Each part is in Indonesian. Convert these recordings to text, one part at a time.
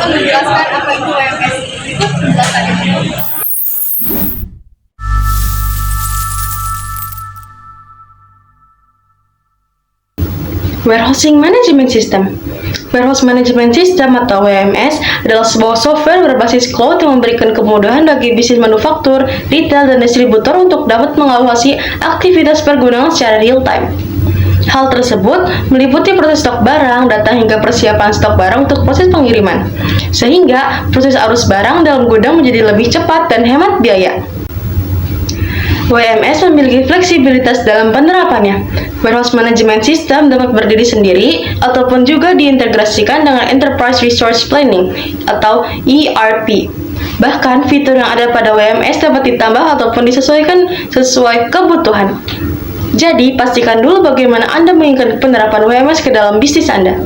menjelaskan apa itu WMS. Berikut penjelasannya. Warehousing Management System. Warehouse Management System atau WMS adalah sebuah software berbasis cloud yang memberikan kemudahan bagi bisnis manufaktur, retail, dan distributor untuk dapat mengawasi aktivitas pergudangan secara real time. Hal tersebut meliputi proses stok barang, data hingga persiapan stok barang untuk proses pengiriman, sehingga proses arus barang dalam gudang menjadi lebih cepat dan hemat biaya. WMS memiliki fleksibilitas dalam penerapannya. Warehouse Management System dapat berdiri sendiri ataupun juga diintegrasikan dengan Enterprise Resource Planning atau ERP. Bahkan, fitur yang ada pada WMS dapat ditambah ataupun disesuaikan sesuai kebutuhan. Jadi, pastikan dulu bagaimana Anda menginginkan penerapan WMS ke dalam bisnis Anda.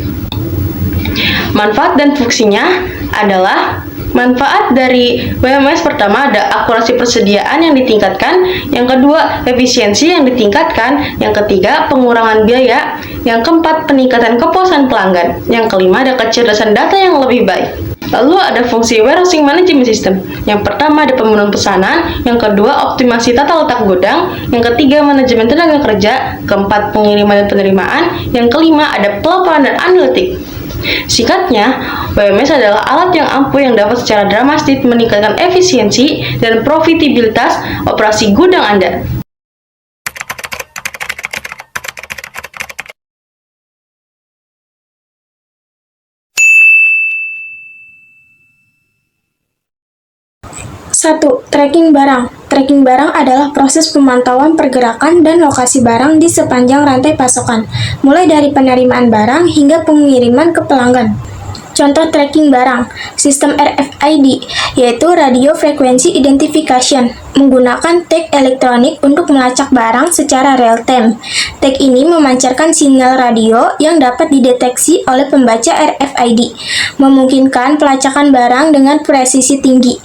Manfaat dan fungsinya adalah: manfaat dari WMS pertama ada akurasi persediaan yang ditingkatkan, yang kedua efisiensi yang ditingkatkan, yang ketiga pengurangan biaya, yang keempat peningkatan kepuasan pelanggan, yang kelima ada kecerdasan data yang lebih baik. Lalu ada fungsi Warehousing Management System. Yang pertama ada pemenuhan pesanan, yang kedua optimasi tata letak gudang, yang ketiga manajemen tenaga kerja, keempat pengiriman dan penerimaan, yang kelima ada pelaporan dan analitik. Singkatnya, WMS adalah alat yang ampuh yang dapat secara drastis meningkatkan efisiensi dan profitabilitas operasi gudang Anda. Satu, tracking barang. Tracking barang adalah proses pemantauan pergerakan dan lokasi barang di sepanjang rantai pasokan, mulai dari penerimaan barang hingga pengiriman ke pelanggan. Contoh tracking barang, sistem RFID, yaitu Radio Frequency Identification, menggunakan tag elektronik untuk melacak barang secara real-time. Tag ini memancarkan sinyal radio yang dapat dideteksi oleh pembaca RFID, memungkinkan pelacakan barang dengan presisi tinggi.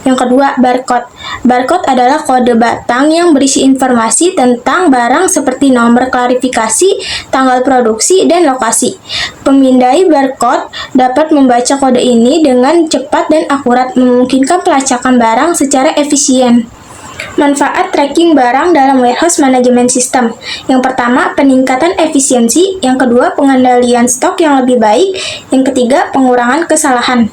Yang kedua, barcode. Barcode adalah kode batang yang berisi informasi tentang barang seperti nomor klarifikasi, tanggal produksi, dan lokasi. Pemindai barcode dapat membaca kode ini dengan cepat dan akurat, memungkinkan pelacakan barang secara efisien. Manfaat tracking barang dalam Warehouse Management System. Yang pertama, peningkatan efisiensi. Yang kedua, pengendalian stok yang lebih baik. Yang ketiga, pengurangan kesalahan.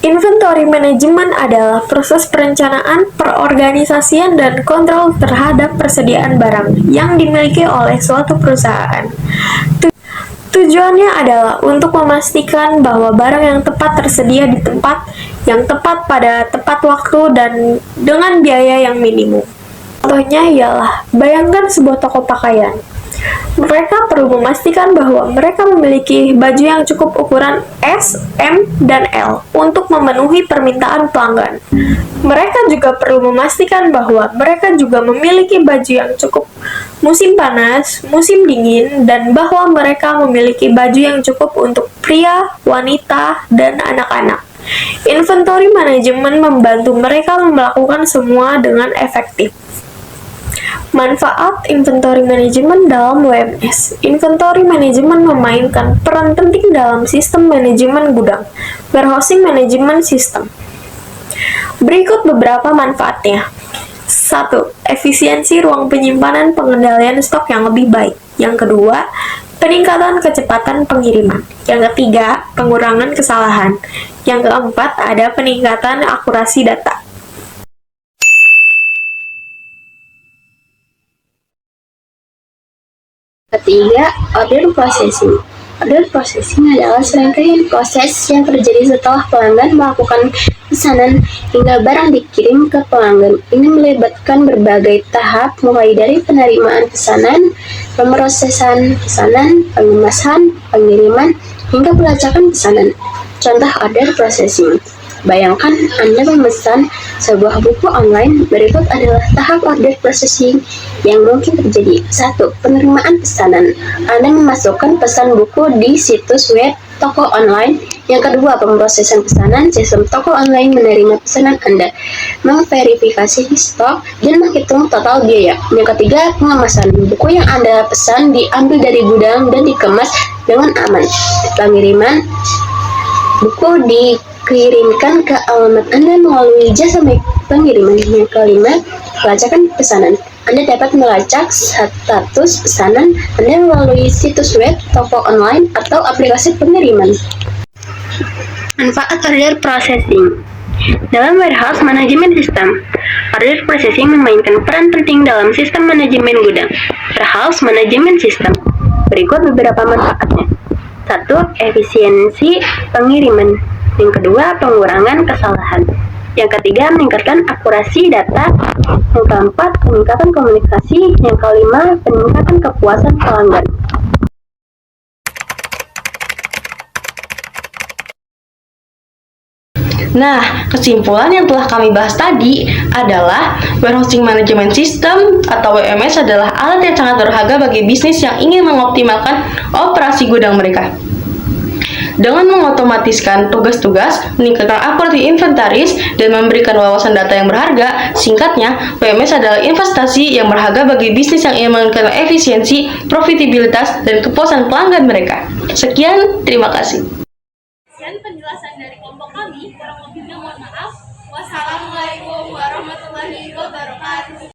Inventory management adalah proses perencanaan, perorganisasian, dan kontrol terhadap persediaan barang yang dimiliki oleh suatu perusahaan. Tujuannya adalah untuk memastikan bahwa barang yang tepat tersedia di tempat yang tepat pada tepat waktu dan dengan biaya yang minimum. Contohnya ialah, bayangkan sebuah toko pakaian. Mereka perlu memastikan bahwa mereka memiliki baju yang cukup ukuran S, M, dan L untuk memenuhi permintaan pelanggan. Mereka juga perlu memastikan bahwa mereka juga memiliki baju yang cukup musim panas, musim dingin, dan bahwa mereka memiliki baju yang cukup untuk pria, wanita, dan anak-anak. Inventory management membantu mereka melakukan semua dengan efektif. Manfaat inventory management dalam WMS. Inventory management memainkan peran penting dalam sistem manajemen gudang, warehousing management system. Berikut beberapa manfaatnya. 1. Efisiensi ruang penyimpanan pengendalian stok yang lebih baik. Yang kedua, peningkatan kecepatan pengiriman. Yang ketiga, pengurangan kesalahan. Yang keempat, ada peningkatan akurasi data. Ketiga, order processing. Order processing adalah serangkaian proses yang terjadi setelah pelanggan melakukan pesanan hingga barang dikirim ke pelanggan. Ini melibatkan berbagai tahap, mulai dari penerimaan pesanan, pemrosesan pesanan, pengemasan, pengiriman, hingga pelacakan pesanan. Contoh order processing. Bayangkan Anda memesan sebuah buku online. Berikut adalah tahap order processing yang mungkin terjadi. 1. Penerimaan pesanan. Anda memasukkan pesan buku di situs web toko online Yang kedua, pemrosesan pesanan. Sistem toko online menerima pesanan Anda, memverifikasi stok, dan menghitung total biaya. Yang ketiga, pengemasan. Buku yang Anda pesan diambil dari gudang dan dikemas dengan aman. Pengiriman buku dikirimkan ke alamat Anda melalui jasa pengiriman. Yang kelima, pelacakan pesanan. Anda dapat melacak status pesanan Anda melalui situs web, toko online, atau aplikasi pengiriman. Manfaat order processing. Dalam warehouse management system, order processing memainkan peran penting dalam sistem manajemen gudang. Warehouse management system. Berikut beberapa manfaatnya. 1. Efisiensi pengiriman. Yang kedua, pengurangan kesalahan. Yang ketiga, meningkatkan akurasi data. Yang keempat, peningkatan komunikasi. Yang kelima, peningkatan kepuasan pelanggan. Nah, kesimpulan yang telah kami bahas tadi adalah Warehousing Management System atau WMS adalah alat yang sangat berharga bagi bisnis yang ingin mengoptimalkan operasi gudang mereka. Dengan mengotomatiskan tugas-tugas, meningkatkan akurasi inventaris, dan memberikan wawasan data yang berharga, singkatnya, WMS adalah investasi yang berharga bagi bisnis yang ingin meningkatkan efisiensi, profitabilitas, dan kepuasan pelanggan mereka. Sekian, terima kasih. Sekian penjelasan dari kelompok kami, kurang lebihnya mohon maaf. Wassalamualaikum warahmatullahi wabarakatuh.